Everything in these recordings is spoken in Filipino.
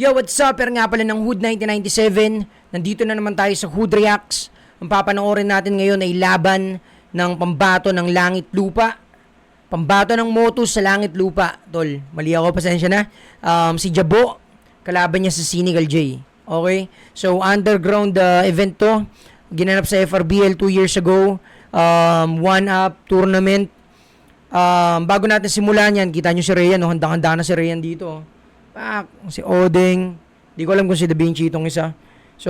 Yo, what's up? Pero nga pala ng Hood 1997. Nandito na naman tayo sa Hood Reacts. Ang papanoorin natin ngayon ay laban ng pambato ng langit lupa. Pambato ng Motus sa langit lupa. Tol, mali ako, pasensya na. Si Jabo, kalaban niya sa Senegal J. Okay? So, underground event to. Ginanap sa FRBL 2 years ago. One-up tournament. Bago natin simulan yan, kita nyo si Ryan. Handang-handa na si Ryan dito. Si Odeng. Di ko alam kung si Da Vinci itong isa. So,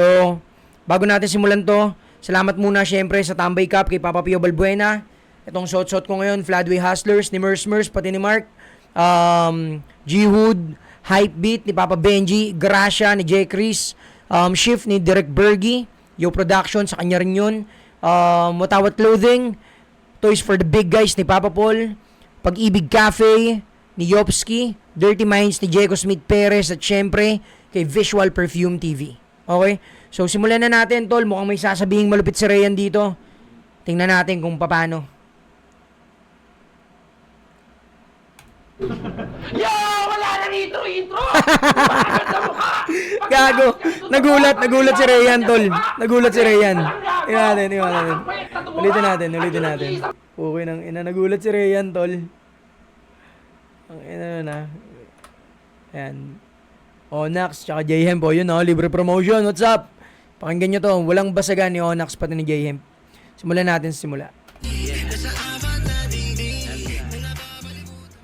bago natin simulan to, salamat muna syempre sa Tambay Cup kay Papa Pio Balbuena. Itong shot ko ngayon, Floodway Hustlers, ni Mers, pati ni Mark. G-Hood, Hypebeat ni Papa Benji, Gracia ni J. Chris, Shift ni Derek Bergie, Yo Production, sa kanya rin yun. Watawat Clothing, Toys for the Big Guys ni Papa Paul, Pag-ibig Cafe ni Yopski, Dirty Minds ni Diego Smith Perez, at syempre kay Visual Perfume TV. Okay? So simulan na natin, tol. Mukhang may sasabihing malupit si Ryan dito. Tingnan natin kung paano. Yo! Wala nang intro! Gago! Nagulat si Ryan, tol. Nagulat si Ryan. Tingnan natin. Ulitin natin. Okay nang ina, nagulat si Ryan, tol. Ang ina na. Ayan. Onax, tsaka J-Hemp. O yun, libre promotion. What's up? Pakinggan nyo to. Walang basagan ni Onax pati ni J-Hemp. Simulan natin simula.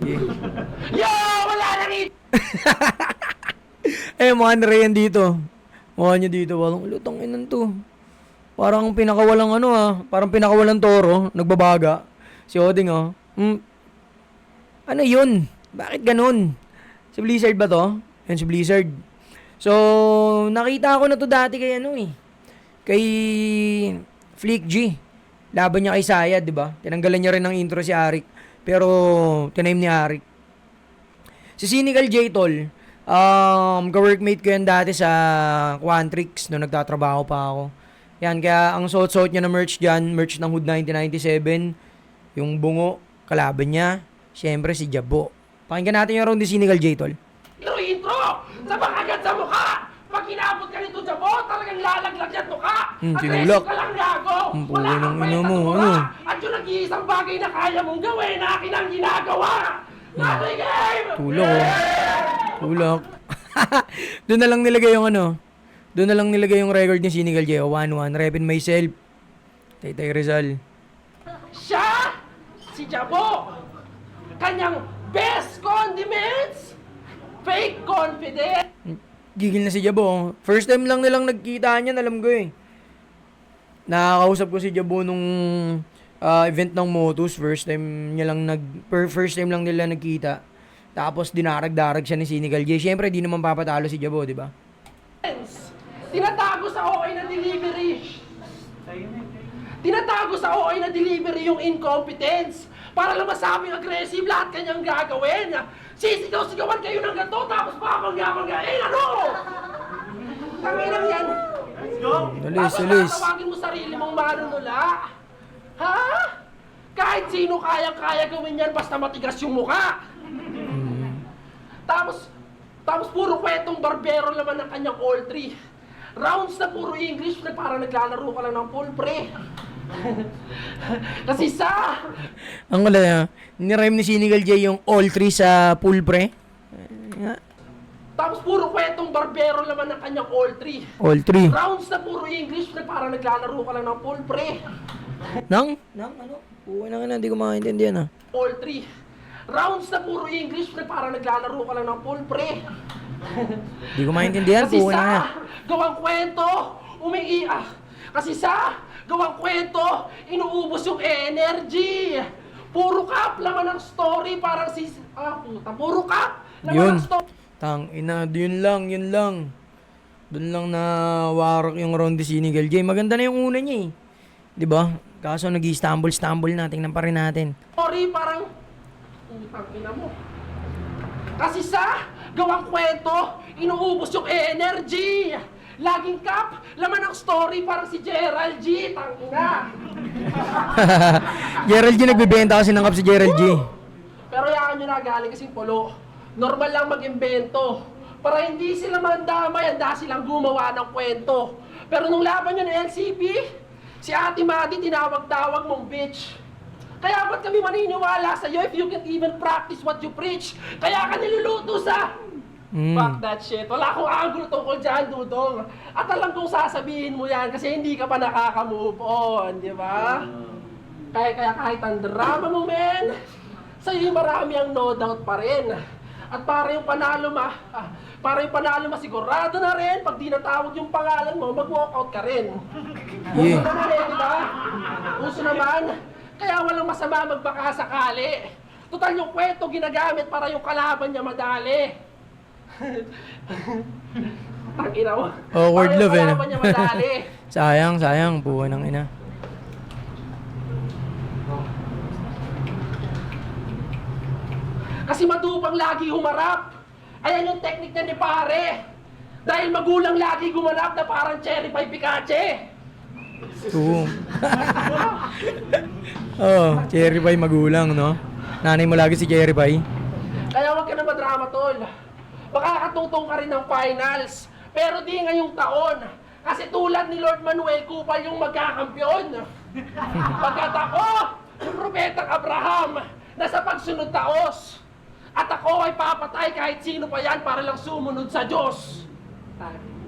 Yo! Wala nang Mukha ni Ryan dito. Mukha nyo dito. Walang lutang inan to. Parang pinakawalang parang pinakawalang toro. Nagbabaga. Si Oding, Ano yun? Bakit ganun? Si Blizzard ba to? Yan si Blizzard. So, nakita ko na to dati kay kay Flick G. Laban niya kay Sayad, di ba? Tinanggalan niya rin ng intro si Arik. Pero, tiname ni Arik. Si Senegal J, tol. Ka-workmate ko yan dati sa Quantrix nung nagtatrabaho pa ako. Yan, kaya ang suot-suot niya na merch dyan, merch ng Hood 1997, yung bungo, kalaban niya, syempre si Jabo. Pakinggan natin yung round ni Senegal J, tol. intro! Sabak agad sa mukha! Pag inabot ka nito, Jabo, talagang lalaglag yan mukha! Tinulak. Aggressive ka lang, gago! Wala Ng kang ina mo, pwede At yung nag-iisang bagay na kaya mong gawin, akin ang ginagawa! Nato game! Tulak. Doon na lang nilagay yung record ni Senegal J. 1-1. Repin myself. Taytay Rizal. Siya! Si Jabo! Kanyang best condiments! Fake confidence! Gigil na si Jabo. First time lang nilang nagkita niyan, alam ko eh. Nakakausap ko si Jabo nung event ng Motus. First time lang nila nagkita. Tapos dinarag-darag siya ni Senegal J. Siyempre, di naman papatalo si Jabo, di ba? Tinatago sa OA na delivery. Tinatago sa OA na delivery yung incompetence. Para lang masabing aggressive, lahat kanyang gagawin. Sisigaw-sigawan kayo ng ganito, tapos papangga-panggain, ano? Tanginang yan. Tulis. Tawagin mo sarili mong manunula. Ha? Kahit sino kayang-kaya gawin yan, basta matigas yung mukha. Tapos puro kwentong barbero naman ang kanyang all three. Rounds na puro English, parang naglalaro ka lang ng full pre. Kasi ang wala ni-rhyme ni Senegal J yung all three sa pool pre. Tapos puro kwentong barbero naman ang kanyang all three. All three. Rounds na puro English, parang naglalaro ka lang ng full pre. Nang ano? Uwi na nga, hindi ko maintindihan All three. Rounds na puro English, parang naglalaro ka lang ng full pre. Hindi ko maintindihan, Kasi uwi na nga. gawang kwento, Kasi gawang kwento, inuubos yung energy. Puro cup, laman ng story, parang puro cup, laman ng story. Tang ina, yun lang. Doon lang na warok yung round ni Senegal J. Maganda na yung una niya eh. 'Di ba? Kaso nag-i-stumble na, tingnan pa rin natin. Story, parang ina mo. Kasi gawang kwento, inuubos yung energy. Laging cup, laman ng story, parang si Gerald G. Tangina. Gerald G, nagbibenta kasi ng cup si Gerald G. Pero yakan nyo na, galing kasing polo. Normal lang mag-imbento. Para hindi sila mandamay, handa silang gumawa ng kwento. Pero nung laban yun ng LCP, si Ate Maddie tinawag-tawag mong bitch. Kaya ba't kami maniniwala sa'yo if you can't even practice what you preach? Kaya ka niluluto sa... Fuck that shit. Wala akong angulo tungkol dyan, Dudong. At alam kong sasabihin mo yan kasi hindi ka pa nakaka-move on, di ba? Kaya kahit ang drama mo, men, sa'yo marami ang no doubt pa rin. At para yung panalo masigurado na rin, pag di natawag yung pangalan mo, mag-walkout ka rin. Uso naman eh, di ba? Uso naman. Kaya walang masama magbaka sakali. Total yung kwento ginagamit para yung kalaban niya madali. Tangina mo. Awkward love eh. Kalaban niya madali. sayang, buwan ng ina. Kasi matupang lagi humarap. Ayan yung teknik niya ni pare. Dahil magulang lagi gumanap na parang cherry pie Pikachu. Oo. Oh, Cherry Pie magulang, no? Nanay mo lagi si Cherry Pie. Kaya wag ka na madrama, tol. Makakatutong ka rin ng finals. Pero di ngayong taon. Kasi tulad ni Lord Manuel Kupal yung magkakampyon. Pagkat ako, yung propetang Abraham, nasa pagsunod taos. At ako ay papatay kahit sino pa yan para lang sumunod sa Diyos.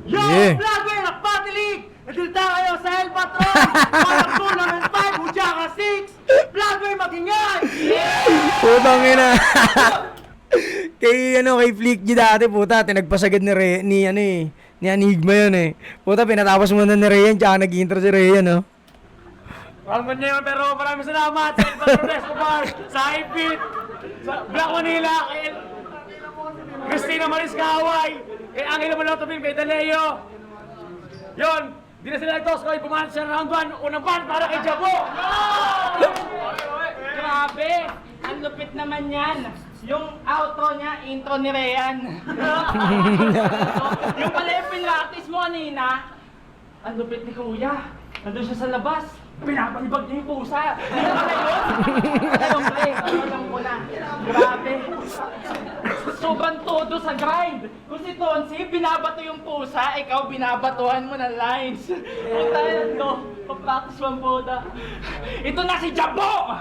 Yo, Yeah. vlogger ng Party League! Nagkita kayo sa El Patron! Parang Tournament 5, Ujaka 6! Vlogger, magingay! Putang ina. kay Flick G dati, puta, tinagpasagad ni Anigma yun eh. Puta, pinatapos muna ni Ryan, tsaka nag-intro si Ryan, no? Palman niya yun, pero maraming salamat sa El Patron Escobar, sa Ipit, sa Black Manila, kay Christina Maris Kaway, kay Angela Malotobin, kay Daleo. Yun, di na sila nagtos ko, pumahan siya round 1, unang ban para kay Jabo! Grabe! Ang lupit naman yan. Yung outro niya, intro ni Ryan. Yung pala yung pinractice mo kanina, ang lupit ni Kuya. Nandun siya sa labas. Pinapalibag niya yung pusa. Hindi na pala yun. Alam pre, alam ko na. Grabe. Sobrang todo sa grind. Kung si Tonsi, binabato yung pusa, ikaw binabatuhan mo ng lines. Kung tayo to, pa-practice one poda. Ito na si Jabo!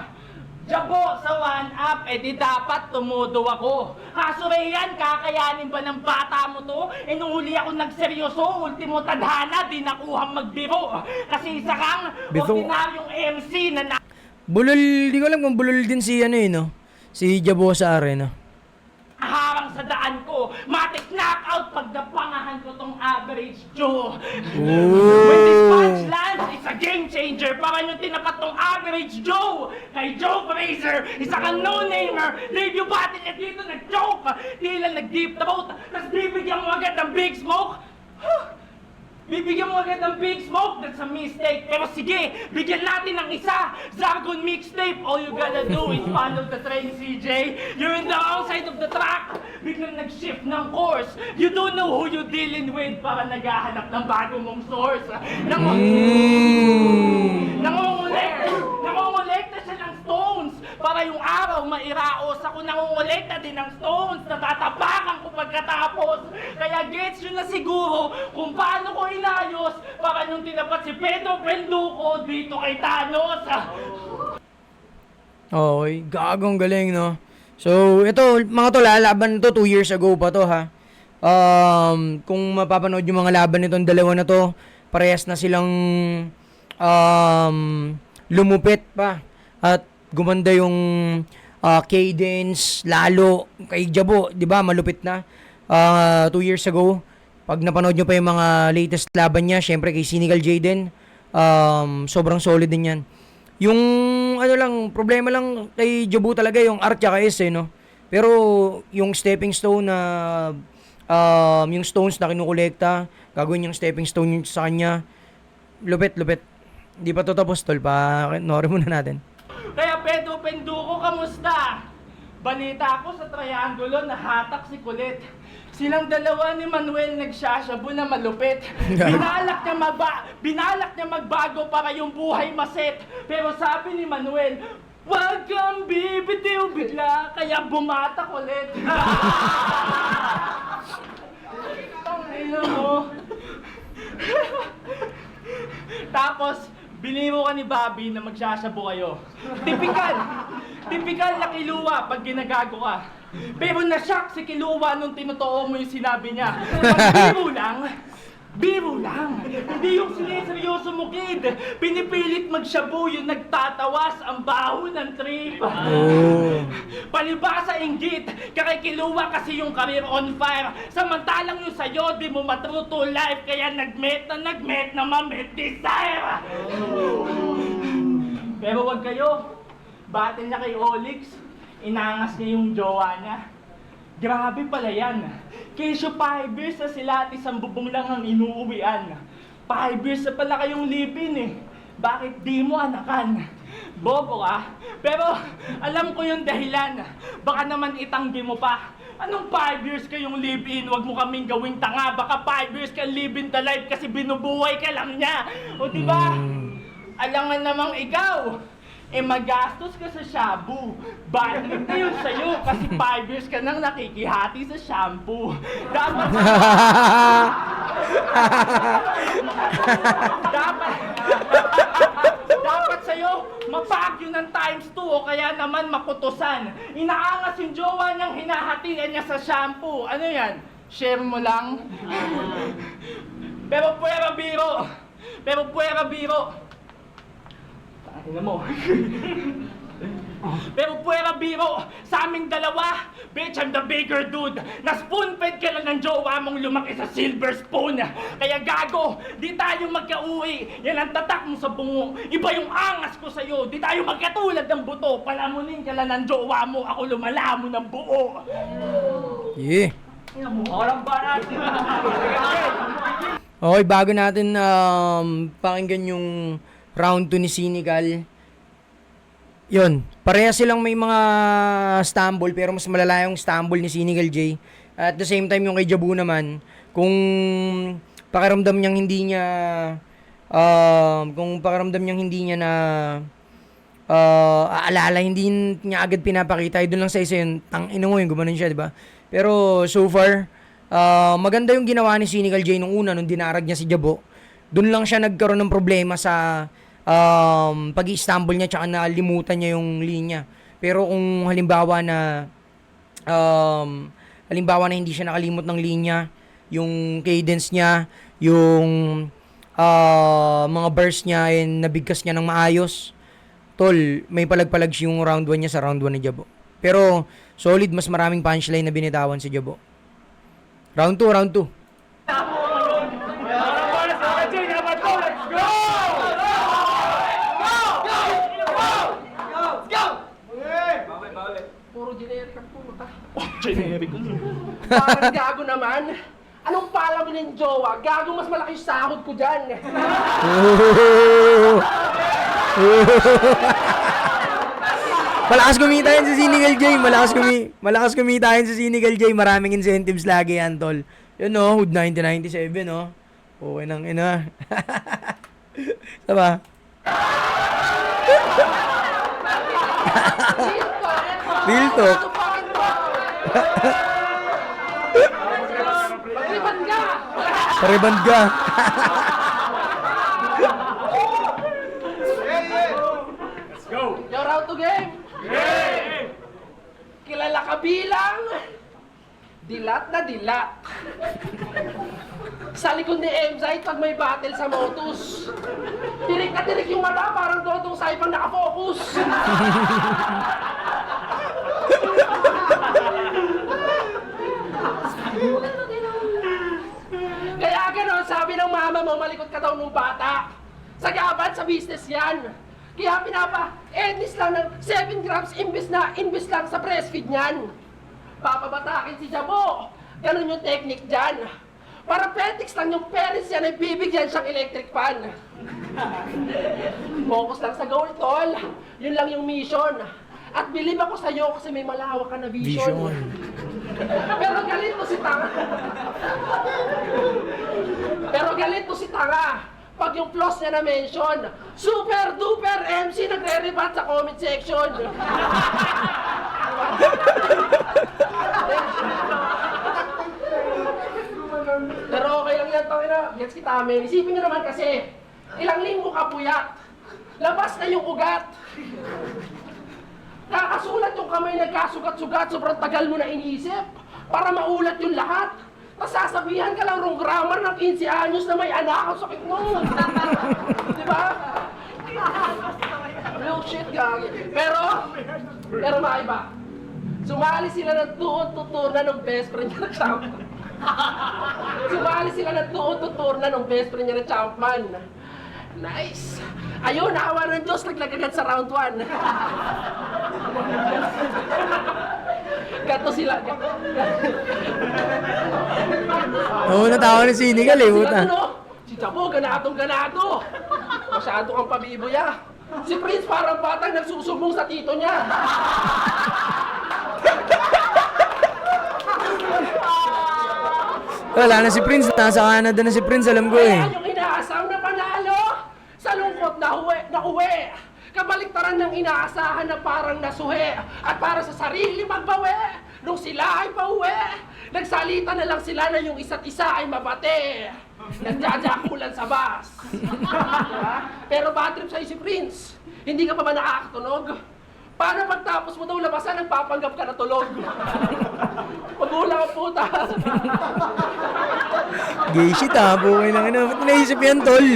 Jabo sa one up, di dapat tumudo ako. Kaso Rayan, kakayanin ba ng bata mo to? Nung huli ako nagseryoso, ultimo tadhana, di nakuhang magbiro. Kasi isa kang Bito. ordinaryong MC na Bulol, di ko alam kung bulol din si no? Si Jabo sa arena. harang sa daan ko. Matik knockout pag napangahan ko tong average Joe. Ooh. When this punch lands, it's a game changer. Para yung tinapat tong average Joe. Kay Joe Fraser, isa kang no-namer. Debut battle niya dito nag-joke. Di lang nag-deep throat. Tapos bibigyan mo agad ng big smoke. Bibigyan mo agad ng big smoke, that's a mistake. Pero sige, bigyan natin ng isa. Zargon mixtape, all you gotta do is follow the train, CJ. You're in the wrong side of the track. Biglang nag-shift ng course. You don't know who you're dealing with para naghahanap ng bago mong source. Nangongolekta siya ng stones. Para yung araw mairaos. Ako nangongolekta din ng stones. Natatapakan ko pagkatapos. Kaya gets yun na siguro kung paano ko inayos para nung tinapat si Pedro Penduko dito kay Thanos. Okay, gagong galing, no? So, ito, mga to, laban to 2 years ago pa to, ha? Kung mapapanood yung mga laban nitong dalawa na to, parehas na silang lumupit pa. At gumanda yung cadence, lalo kay Jabo, di ba? Malupit na. 2 years ago, pag napanood nyo pa yung mga latest laban niya, syempre kay Senegal Jaden, sobrang solid din yan. Yung problema lang kay Jabo talaga yung art tsaka no? Pero yung stepping stone na, yung stones na kinukolekta, gagawin yung stepping stone yung sa kanya, lupit. Hindi pa to tapos, tol, noorin muna natin. Kaya Pedro Penduko, kamusta? Balita ako sa triangulo na hatak si Kulit. Silang dalawa ni Manuel nagsashabu na malupit. Binalak niya magbago para yung buhay maset. Pero sabi ni Manuel, wag kang bibitiw bigla, kaya bumatak ulit. Tangina mo. Tapos, biniro ka ni Bobby na magsasabo kayo. Tipikal! Tipikal na Kiluwa pag ginagago ka. Pero na-shock si Kiluwa nung tinotoo mo yung sinabi niya. Biro lang. Hindi yung sineseryoso mo, kid. Pinipilit magshabu yung nagtatawas ang baho ng trip. Palibasa inggit, kakikiluwa kasi yung career on fire. Samantalang yung sayo, di mo matrue to life. Kaya nag-met na ma-met desire. Pero wag kayo. Battle niya kay Olix. Inangas niya yung jowa niya. Grabe pala yan. Kesyo 5 years na sila at isang bubong lang ang inuuwian. 5 years na pala kayong live-in eh. Bakit di mo anakan? Bobo ka? Pero alam ko yung dahilan. Baka naman itanggi mo pa. Anong 5 years kayong live-in? Huwag mo kaming gawing tanga. Baka 5 years kang live-in the life kasi binubuhay ka lang niya. O diba? Alangan namang ikaw. Magastos ka sa shabu. Balik na yun sa'yo kasi 5 years ka nang nakikihati sa shampoo. Dapat dapat sa'yo, mapagyo ng times 2 o kaya naman makutusan. Inaangas yung jowa niyang hinahatian niya sa shampoo. Ano yan? Share mo lang? Pero puwera biro. Tingnan mo. Pero puwera biro, sa aming dalawa, bitch, I'm the bigger dude. Na-spoon-fed ka lang ng jowa mong lumaki sa silver spoon. Kaya gago, di tayo magka-uwi. Yan ang tatak mo sa bungo. Iba yung angas ko sa'yo. Di tayo magkatulad ng buto. Palamunin ka lang ng jowa mo. Ako lumala mo ng buo. Yeah. Walang ba natin? Okay, bago natin pakinggan yung round 2 ni Cynical. Yun, pareha silang may mga stumble pero mas malala yung stumble ni Cynical J. At the same time yung kay Jabu naman, kung pakiramdam niyang hindi niya na aalala, hindi niya agad pinapakita, doon lang sa isa yun, tangina mo yun, gumanon siya, di ba? Pero so far, maganda yung ginawa ni Cynical J nung una, nung dinarag niya si Jabo. Doon lang siya nagkaroon ng problema sa pag-i-stumble niya tsaka nalimutan niya yung linya. Pero kung halimbawa na hindi siya nakalimot ng linya, yung cadence niya, yung mga burst niya, nabigkas niya ng maayos, tol, may palag-palag yung round 1 niya sa round 1 ni Jabo. Pero solid, mas maraming punchline na binitawan si Jabo. Round 2. Puro generic ang puta. Generic. Parang gago naman. Anong pala mo ng jowa? Gago, mas malaki yung sahod ko dyan. Malakas kumita yan sa Cynical J. Malakas kumita yan sa Cynical J. Maraming incentives lagi yan, tol. Yun no, Hood 1997, no. Okay nang ina. Diba? Real talk. Pagriban ka! Pariband ka. Let's go! Yo, round 2 game! Yay! Kilala ka bilang dilat na dilat. Sa likod ni Emzite pag may battle sa Motus. Tirik na tirik yung mata, parang dodong saipang nakafocus. Kaya gano'n, sabi ng mama mo, malikot ka daw nung bata. Sa gaban, sa business yan. Kaya ennis lang ng 7 grams imbis lang sa breastfeed niyan. Papabatakin si Jabo. Ganun yung technique dyan. Para petics lang yung parents yan ay bibigyan siyang electric fan. Focus lang sa goal, tol. Yun lang yung mission. At believe ako sa'yo kasi may malawak ka na vision. Pero galit mo si Tanga. Pag yung flaws niya na-mention, super duper MC nagre-rebat sa comment section. Pero okay lang yan, tangina. Gets kita, men. Isipin nyo naman kasi, ilang linggo ka puyat. Labas na yung ugat. Kakasulat yung kamay nagkasugat-sugat, sobrang tagal mo na iniisip para maulat yung lahat. Tapos sasabihan ka lang rong grammar ng 15 anyos na may anak, ang sakit nun. Di ba? Real shit, gagi. Pero maiba. Sumali sila ng tuon-tuturna ng best friend niya na Champman. Sumali sila ng tuon-tuturna ng best friend niya na Champman. Nice! Ayun, naawa ng Diyos, naglagay agad sa round 1. Gato sila. Oo, natawa na sinigal eh, puta. Si Chabo, ganadong-ganado. Masyado kang pabiboya. Si Prince parang batang nagsusumbong sa tito niya. Wala na si Prince, nasa Canada na si Prince, alam ko eh. Kaya yung inaasam na panalo, sa lungkot na uwi. Kabaliktaran ng inaasahan na parang nasuhi. At para sa sarili magbawi, nung sila ay pauwi, nagsalita na lang sila na yung isa't isa ay mabate. Nagjajakulan sa bus. Pero bad trip sa'yo si Prince. Hindi ka pa ba nakakatunog? Paano pagtapos mo daw labasan, nagpapanggap ka na tulog? Pag-ula ka puta. Gay shit ha, buhay lang ano. Ba't naisip yan, tol?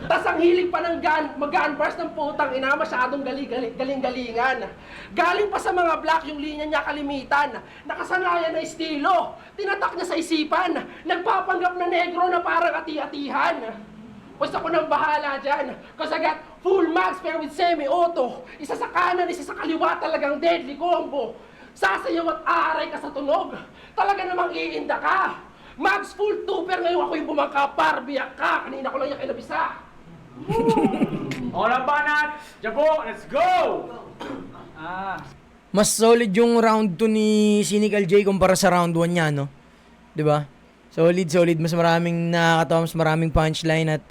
Tas ang hilig pa ng mag-gun bars ng putang ina, masyadong galing-galingan. Galing pa sa mga black yung linya niya kalimitan. Nakasanayan na estilo, tinatak niya sa isipan. Nagpapanggap na negro na parang ati-atihan. Pues ako nang bahala dyan. Cause I got full mags pero with semi-auto. Isa sa kanan, isa sa kaliwa, talagang deadly combo. Sasayaw at aaray ka sa tunog. Talaga namang iinda ka. Mags full tuper, ngayon ako yung bumangka, parbiyak ka. Kanina ko lang yung kinabisa. Oras banat! Jabo, let's go! Mas solid yung round 2 ni Cynical J kumpara sa round 1 niya, no? 'Di ba? Solid. Mas maraming nakakatawa, mas maraming punchline at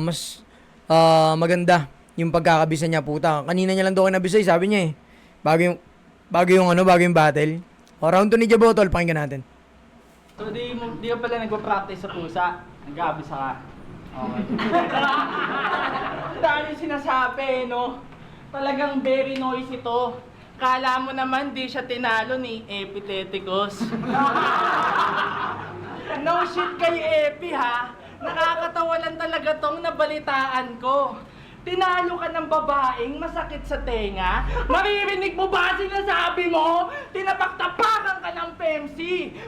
mas maganda yung pagkakabisa niya, puta. Kanina niya lang daw kinabisa, sabi niya eh. Bago yung battle. O, round 2 ni Jabo, tol, pakinggan natin. So di ka pala nagpa-practice sa pusa, nag-aabisa ka. Okay. Dami sinasabi, no? Talagang very noisy ito. Kala mo naman di siya tinalo ni Epiteticos. No shit kay Epi, ha? Nakakatawa lang talaga tong nabalitaan ko. Tinalo ka ng babaeng masakit sa tenga? Maririnig mo ba sinasabi mo? Tinapak-tapakan ka ng PMC.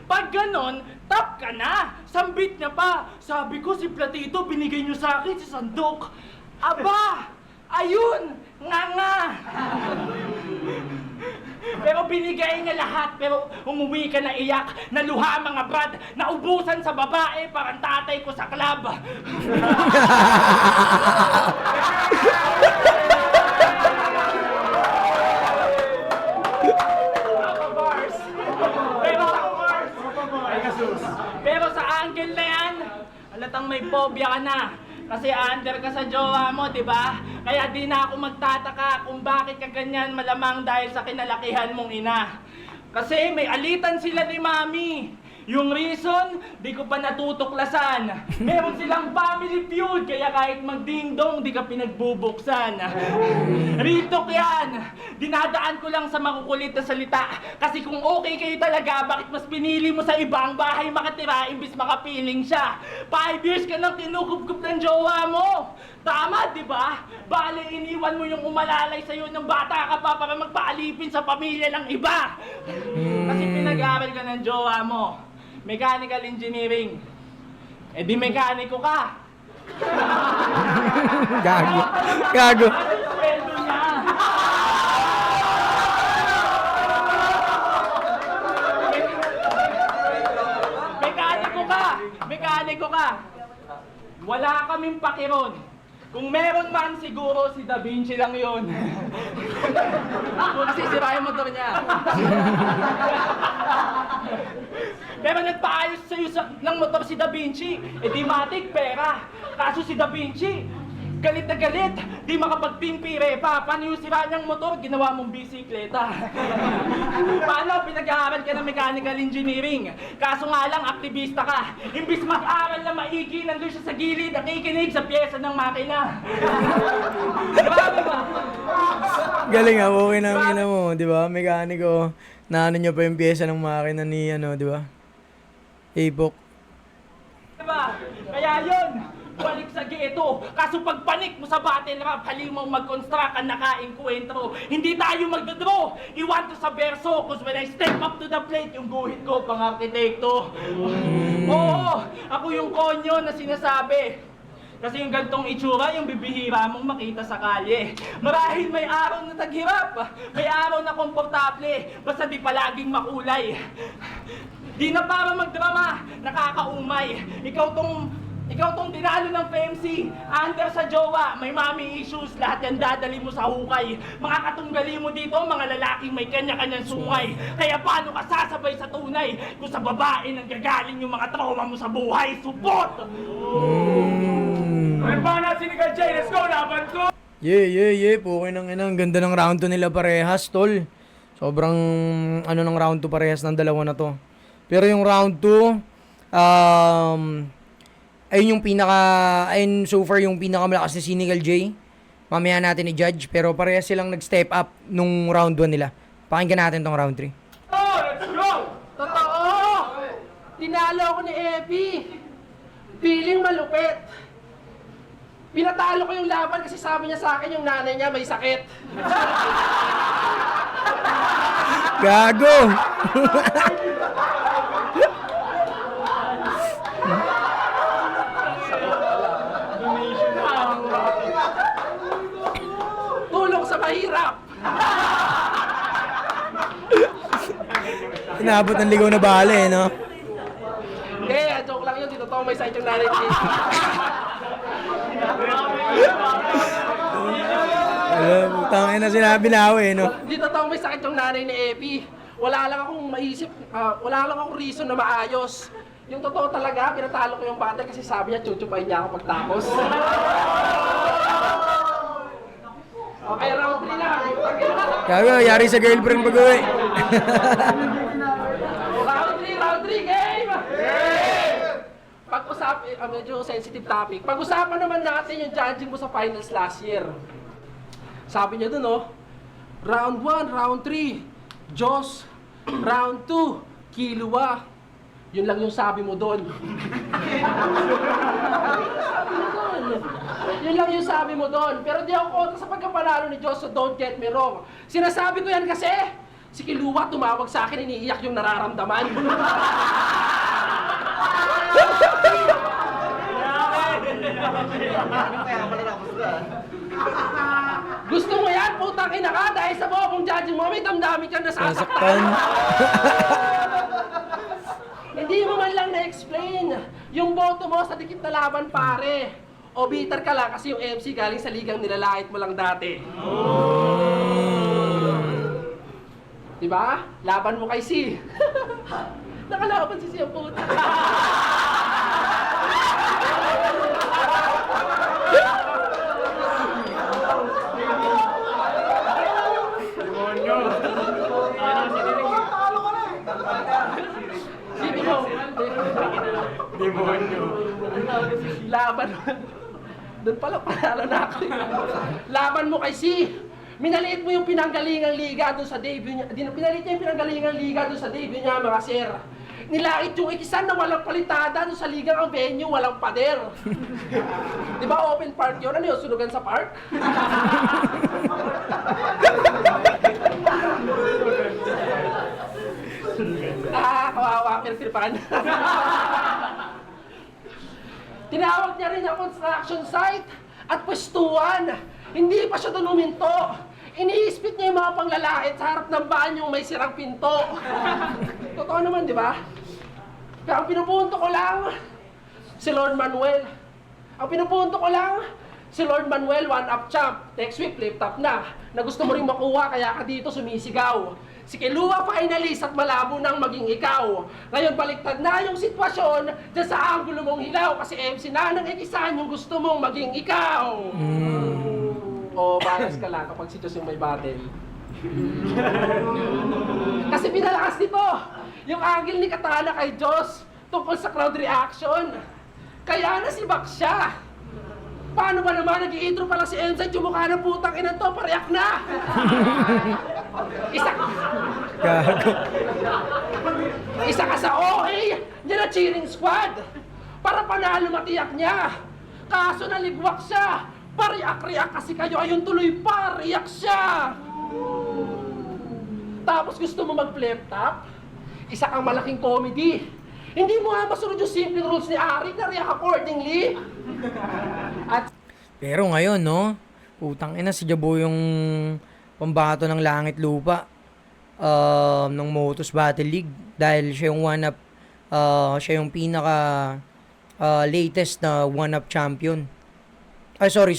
Pag ganon, tap ka na. Sambit niya pa. Sabi ko si Platito binigay niyo sa akin si Sandok. Aba! Ayun! Nga! Pero binigay niya lahat, pero umuwi ka na iyak, naluha mga brad, naubusan sa babae, parang tatay ko sa club. Pero sa angle na yan, halatang may phobia ka na. Kasi under ka sa jowa mo, di ba? Kaya di na ako magtataka kung bakit ka ganyan, malamang dahil sa kinalakihan mong ina. Kasi may alitan sila ni Mami. Yung reason, di ko pa natutuklasan. Meron silang family feud, kaya kahit magdingdong, di ka pinagbubuksan. Ritok yan! Dinadaan ko lang sa makukulit na salita. Kasi kung okay kayo talaga, bakit mas pinili mo sa ibang bahay makatira imbis makapiling siya? 5 years ka nang tinukub-kub ng jowa mo! Tama, di ba? Bale, iniwan mo yung umalalay sa'yo ng bata ka pa para magpaalipin sa pamilya ng iba. Kasi pinag-aaral ka ng jowa mo. Mechanical engineering. Eh di mekaniko ka. Gago. Sweldo niya. Mekaniko ka. Wala kaming pakiron. Kung meron man, siguro si Da Vinci lang yun. Kasi sira yung motor niya. Pero nagpaayos sa'yo ng motor si Da Vinci. Eh di matik, pera. Kaso si Da Vinci, Galit na galit, di makapagtimpire pa. Paano yung sira niyang motor, ginawa mong bisikleta? Paano pinag-aaral ka ng mechanical engineering? Kaso nga lang, aktivista ka. Imbis mag-aral na maigi, nandun siya sa gilid, nakikinig sa pyesa ng makina. Grabe ba? Galing ah, okay na ang ina mo, di ba? Mekaniko, naano niya pa yung pyesa ng makina ni, ano, di ba? Apok. Diba? Kaya yun, balik sa ghetto. Kaso pag panik mo sa battle rap, halimaw mag-construct ang nakainkwentro. Hindi tayo magdodraw, iwan to sa verso. Cause when I step up to the plate, yung guhit ko pang arkitekto. Oo, ako yung konyo na sinasabi. Kasi yung gantong itsura, yung bibihira mong makita sa kalye. Marahil may araw na taghirap, may araw na komportable, basta di palaging makulay. Di na para magdrama, nakakaumay. Ikaw tong dinalo ng PMC, under sa jowa, may mommy issues, lahat yan dadali mo sa hukay. Mga katunggali mo dito, mga lalaking may kanya-kanyang sungay. Kaya paano ka sasabay sa tunay kung sa babae nang gagaling yung mga trauma mo sa buhay? Support! May pa na Sinigal J, let's go, laban ko! Yeah. Pukin ng ina. Ang ganda ng round 2 nila parehas, tol. Sobrang, ano ng round 2 parehas ng dalawa na to. Pero yung round 2, ayun yung ayun so far yung pinakamalakas ni Sinigal J. Mamaya natin i-judge. Pero parehas silang nag-step up nung round 1 nila. Pakinggan natin tong round 3. Oh, let's go! Totoo! Tinalo ako ni Epi. Feeling malupit. Pinatalo ko yung laban kasi sabi niya sa akin yung nanay niya may sakit. Gago! Tulong sa mahirap. Inabot ng ligaw na bale, no? Hindi, joke lang yun. Di totoo may sakit yung nanay niya. Tangin na sinabi na ako eh, no? Di totoo may sakit yung nanay ni Epi. Wala lang akong maisip, wala lang akong reason na maayos. Yung totoo talaga, pinatalo ko yung battle kasi sabi niya, chuchupain niya ako pagtapos. Okay, round 3 lang. Gago, yari sa girlfriend pag-uwi. Round 3, game! Pag-usapan, medyo sensitive topic. Pag-usapan naman natin yung judging mo sa finals last year. Sabi niya dun, oh, round 1, round 3, Diyos, round 2, Kilua. Yun lang yung sabi mo doon. Yun lang yung sabi mo doon. Pero di ako kontra sa pagkapanalo ni Diyos, so don't get me wrong. Sinasabi ko yan kasi, si Kilua tumawag sa akin, iniiyak yung nararamdaman. Gusto mo yan? Putang ina ka dahil sa bokong judging mo, may damdamin kang nasasaktan. Nasaktan. Hindi mo man lang na-explain yung boto mo sa dikit na laban, pare. O bitter ka lang kasi yung MC galing sa ligang nilalait mo lang dati. Diba? Laban mo kay C. Nakalaban si C ang puta. Demonyo! Sige mo. Demonyo! Laban mo. Doon pala panalo na ako. Laban mo kay C. Minaliit mo yung pinanggalingang liga doon sa debut niya. Pinaliit niya yung pinanggalingang liga doon sa debut niya, mga sir. Nilait yung ikisan na walang palitada doon sa ligang ang venue, walang pader. Di ba open park yun? Ano yun? Sunugan sa park? Kawawa, pirpirpan. Tinawag niya rin yung construction site at pwestuhan. Hindi pa siya doon huminto. Iniispit niya yung mga panglalait sa harap ng banyo may sirang pinto. Totoo naman, di ba? Kaya ang pinupunto ko lang, si Lord Manuel. Ang pinupunto ko lang, si Lord Manuel, one-up champ. Next week, flip-top na. na gusto mo rin makuha kaya ka dito sumisigaw. Si Kilua finalist at malabo nang maging ikaw. Ngayon baliktad na yung sitwasyon dyan sa anggulo mong hilaw kasi MC na nang ikisan yung gusto mong maging ikaw. O balas ka lang kapag sitwasyon may battle. Kasi pinalakas nito yung angle ni Katana kay Diyos tungkol sa crowd reaction. Kaya nasibak siya. Paano ba naman nag-i-intro pa lang si Enzo at yung mukha ng putang ina to, pareak na! Isa ka sa OA niya na cheering squad para panalo matiyak niya. Kaso naligwak siya. Pariak-riak kasi kayo ayun tuloy pariak siya. Tapos gusto mo mag-flip top? Isa kang malaking comedy. Hindi mo nga masunod yung simple rules ni Ari na react accordingly. At Pero ngayon, no? Putang ina, si Jabo yung pambato ng langit lupa ng Motos Battle League. Dahil siya yung one-up, siya yung pinaka latest na one-up champion. Ay, sorry.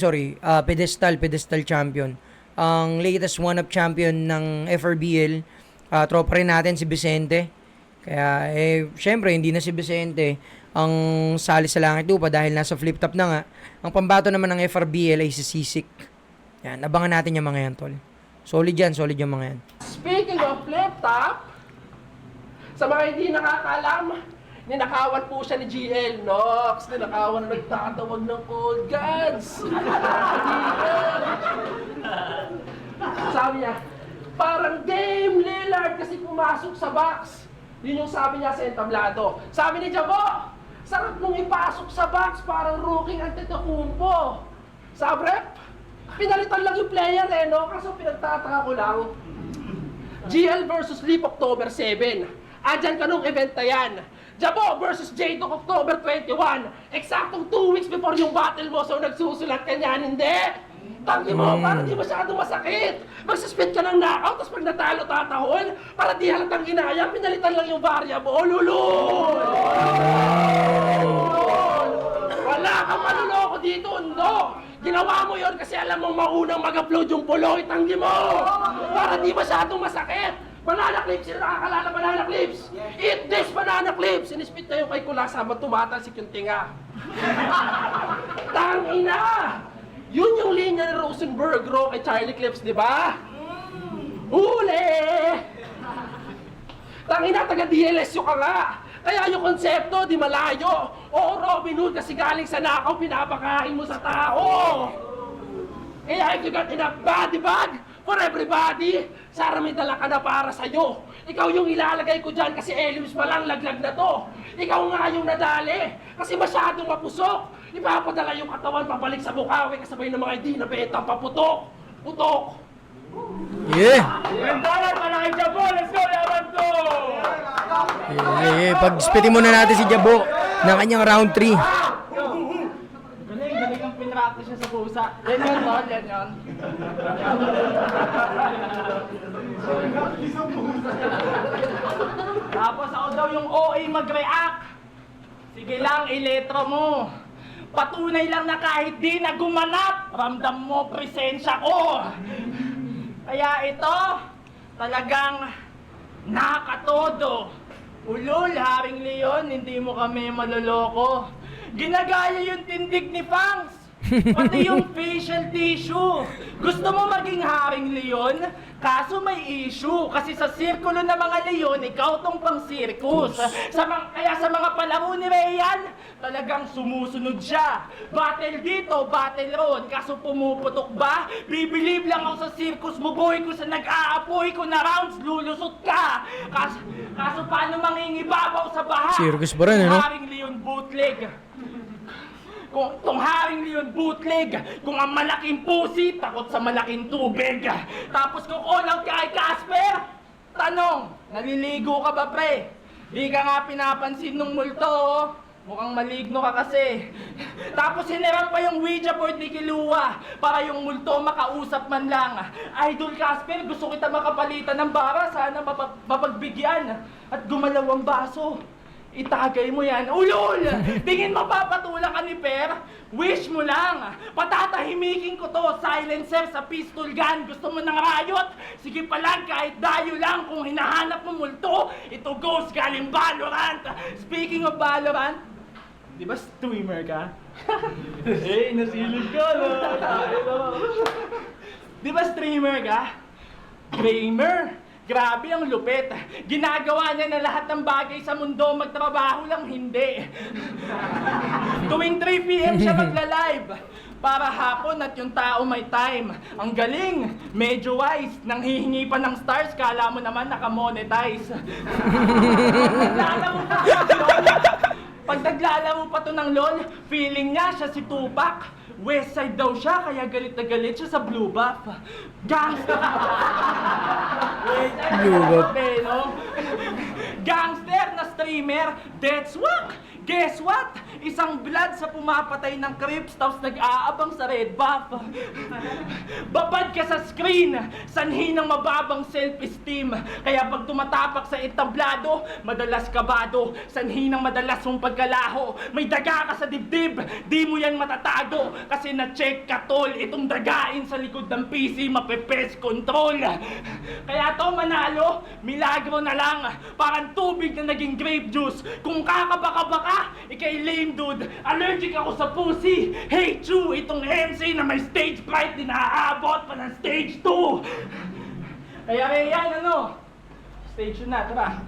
Pedestal champion. Ang latest one-up champion ng FRBL, tropa rin natin si Vicente. Kaya, syempre, hindi na si Vicente ang sali sa langit lupa dahil nasa flip top na nga. Ang pambato naman ng FRBL ay si Sisik. Yan, abangan natin yung mga yan, tol. Solid yung mga yan. speaking of flip top, sa mga hindi nakakaalam, ninakawan po siya ni GL Nox. Ninakawan na nagtatawag ng cold gods. Sabi niya, parang Dame Lillard kasi pumasok sa box. Yun yung sabi niya sa entablado. Sabi ni Jabo, sarap nung ipasok sa box parang rookie Antetokounmpo. Sa rep, pinalitan lang yung player no? Kaso pinagtataka ko lang, GL versus Leap October 7. Andyan ka nung event na yan. Jabo versus J2 October 21. Eksaktong 2 weeks before yung battle mo, so nagsusulat ka niyan, hindi? Tanggi mo, para di masyadong masakit. Magsuspend ka ng knockout, tapos pag natalo, tatahol. Para di halatang ginaya, pinalitan lang yung variable. Lulul! Wala kang manuloko dito, no? Ginawa mo yon kasi alam mong maunang mag-upload yung puloy, tanggi mo! Para di masyadong masakit. Banana clips, sino nakakalala banana clips? Eat this banana clips! Sinispit na yung kay Kulasa, matumatalsik yung tinga. Tangina! Yun yung linya ni Rosenberg, kay Charlie Clips, di ba? Huli! Tangina, taga-DLSU ka nga! Kaya yung konsepto, di malayo. Oo, Robin Hood, kasi galing sa nakaw, pinapakain mo sa tao. Kaya if you got enough body bag for everybody, Sara may dala ka na para sa'yo. Ikaw yung ilalagay ko dyan kasi elims pa lang, laglag na to. Ikaw nga yung nadali kasi masyadong mapusok. Ipapadala yung katawan pabalik sa Bukawi kasabay ng mga hindi na betang paputok. Putok! Yeah! Bendalan, malaki Jabo! Let's go, laban to! Pag-spitin muna natin si Jabo ng kanyang round 3. Galing ang pinractice niya sa pusa. Yan yun, tol, yan yun. Tapos ako daw yung OA mag-react. Sige lang, iletro mo. Patunay lang na kahit di na gumanap, ramdam mo presensya ko. Kaya ito, talagang nakatodo. Ulol, Haring Leon, hindi mo kami maloloko. Ginagaya yung tindig ni Fangs. Pati yung facial tissue. Gusto mo maging Haring Leon? Kaso may issue. Kasi sa sirkulo ng mga leon, ikaw tong pang circus. Kaya sa mga palaro ni Rayan, talagang sumusunod siya. Battle dito, battle ron. Kaso pumuputok ba? Bibilib lang ako sa circus mo, boy. Kung sa nag-aapoy ko na rounds, lulusot ka. Kaso paano mangingibabaw sa baha? Circus pa rin, no? Haring Leon bootleg. Kung tong Haring Leon bootleg, kung ang malaking pusi, takot sa malaking tubig. Tapos kung all out ka kay Casper, tanong, naliligo ka ba pre? Di ka nga pinapansin nung multo, oh. Mukhang maligno ka kasi. Tapos hiniram pa yung Ouija board ni Kilua para yung multo makausap man lang. Idol Casper, gusto kita makapalitan ng bara, sana mapagbigyan. At gumalaw ang baso. Itagay mo yan. Ulol! Tingin mo papatulang ka ni Per? Wish mo lang. Patatahimikin ko to. Silencer sa pistol gun. Gusto mo ng riot? Sige palang kahit dayo lang. Kung hinahanap mo multo, ito Ghost galing Valorant. Speaking of Valorant, di ba streamer ka? Eh, nasilip ka na. Di ba streamer ka? Gamer. Grabe ang lupit. Ginagawa niya na lahat ng bagay sa mundo, magtrabaho lang hindi. Tuwing 3 PM siya magla-live. Para hapon at yung tao may time. Ang galing, medyo wise. Nang hihingi pa ng stars, kala mo naman nakamonetize. Pag naglalaro pa to ng LOL, feeling niya siya si Tupac. Westside daw siya, kaya galit na galit siya sa Blue Buff. Gangster! Blue Buff. No? Gangster na streamer, that's whack! Guess what? Isang blood sa pumapatay ng creeps tapos nag-aabang sa red buff. Babad ka sa screen, sanhi ng mababang self-esteem. Kaya pag tumatapak sa entablado, madalas kabado. Sanhi ng madalas mong pagkalaho. May daga ka sa dibdib, di mo yan matatago. Kasi na-check ka tol, itong dagain sa likod ng PC, mapepes control. Kaya to manalo, milagro na lang. Parang tubig na naging grape juice. Kung kakabaka-baka, ikay lame dude, allergic ako sa pussy. Hey Chu, itong MC na may stage fright, di naaabot pa ng stage 2. Kaya yan, ano? Stage 2 na, tara.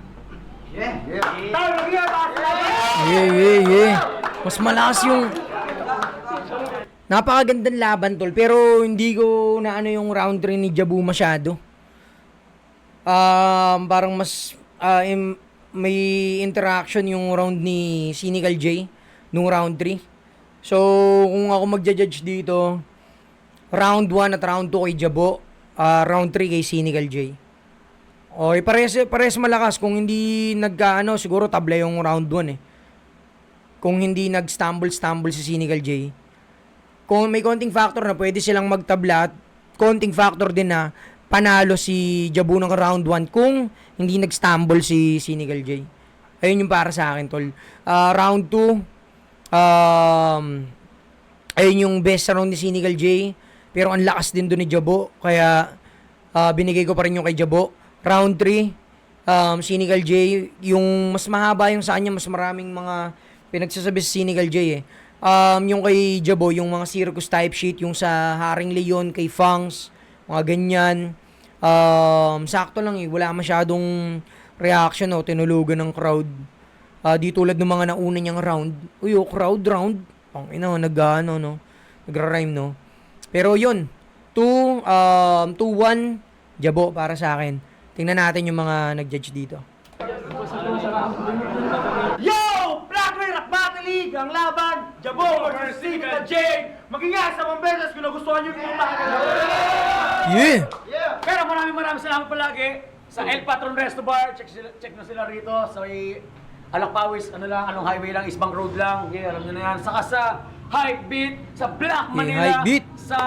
Tara, Yeah. Mas malakas yung... Napakagandang laban, tol. Pero hindi ko na ano yung round 3 ni Jabu masyado. Parang mas... may interaction yung round ni Cynical J nung round 3. So, kung ako magja-judge dito, round 1 at round 2 kay Jabo, round 3 kay Cynical J. Okay, pares malakas. Kung hindi nagkaano, siguro tabla yung round 1 eh. Kung hindi nag-stumble si Cynical J. Kung may konting factor na pwede silang magtabla at konting factor din na panalo si Jabu ng round 1 kung hindi nag-stumble si Cynical J. Ayun yung para sa akin, tol. Round 2, ayun yung best round ni Cynical J. Pero ang lakas din doon ni Jabo. Kaya binigay ko pa rin yung kay Jabo. Round 3, Cynical J. Yung mas mahaba yung sa kanya, mas maraming mga pinagsasabi si Cynical J eh. Yung kay Jabo, yung mga circus type shit, yung sa Haring Leon, kay Fangs, mga ganyan. Sakto lang eh, wala masyadong reaction o tinulugan ng crowd. Di tulad ng mga nauna niyang round. Uy, crowd round. Ang ina, nagra-rhyme no. Pero yun, 2-1 Jabo para sa akin. Tingnan natin yung mga nag-judge dito. Yo! Blackberry Rock Battle League! Ang laban! Jabo vs. Cynical J! Mag-ingat sa mga beses kung nagustuhan nyo yung mga Yeah! Pero maraming salamat palagi sa El Patron Resto Bar. Check na sila rito sa Alakpawis, anong highway lang, Isbang Road lang. Yeah, alam nyo na yan. Saka sa Hype Beat, sa Black Manila, Hype Beat. sa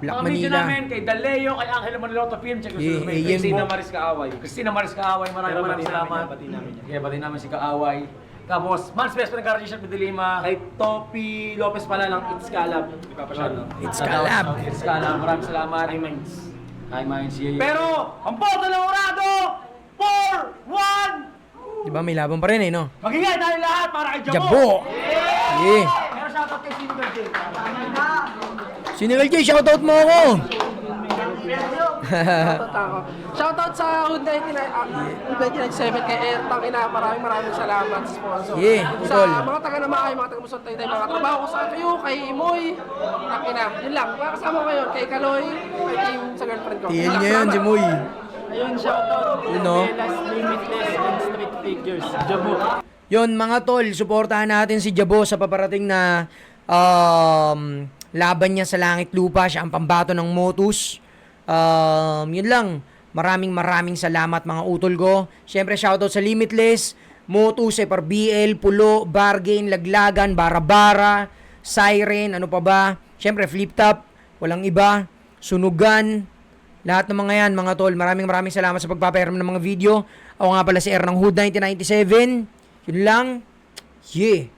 Black mga video Manila. namin, kay Daleo, kay Angela Maniloto Film. Check nyo sila. AM Christina mo. Maris Kaaway. Christina Maris Kaaway, maraming salamat. Yeah, bati namin si Kaaway. Tapos, Man's Best Friend Carnation Medilima. Kay Topi Lopez pala ng It's Calab. It's Calab. It's Calab. Maraming salamat. Hi, Minds. Pero, ang boto ng Orado, 4-1! Diba may laban pa rin eh, no? Mag-ingay tayo lahat para kay Jabo! Jabo! Yeah! Pero shoutout kay Cynical J. Cynical J, shoutout mo ako! Shoutout sa Hyundai 97 kay Air. Tangina, maraming salamat sa sponsor. Yeah, Sa tol. mga taga-Namakay, mga taga-Muson Taytay, mga trabaho ko sa kayo, kay Imoy. Tangina, yun lang. Mga kasama ko ngayon, kay Kaloy, kay Team sa girlfriend ko. TL niya yun, Jimoy. Ayun, shoutout. Yun, no? Limitless and Street Figures. Jabo. Yun, mga tol, suportahan natin si Jabo sa paparating na laban niya sa Langit Lupa. Siya ang pambato ng Motus. Yun lang. Maraming salamat mga utol ko. Siyempre, shoutout sa Limitless, Motus, FRBL, Pulo, Bargain, Laglagan, Barabara, Siren, ano pa ba? Siyempre, Flip Top, walang iba, Sunugan, lahat ng mga yan, mga tol. Maraming salamat sa pagpapayaram ng mga video. Ako nga pala si R ng Hood 1997. Yun lang. Yeah.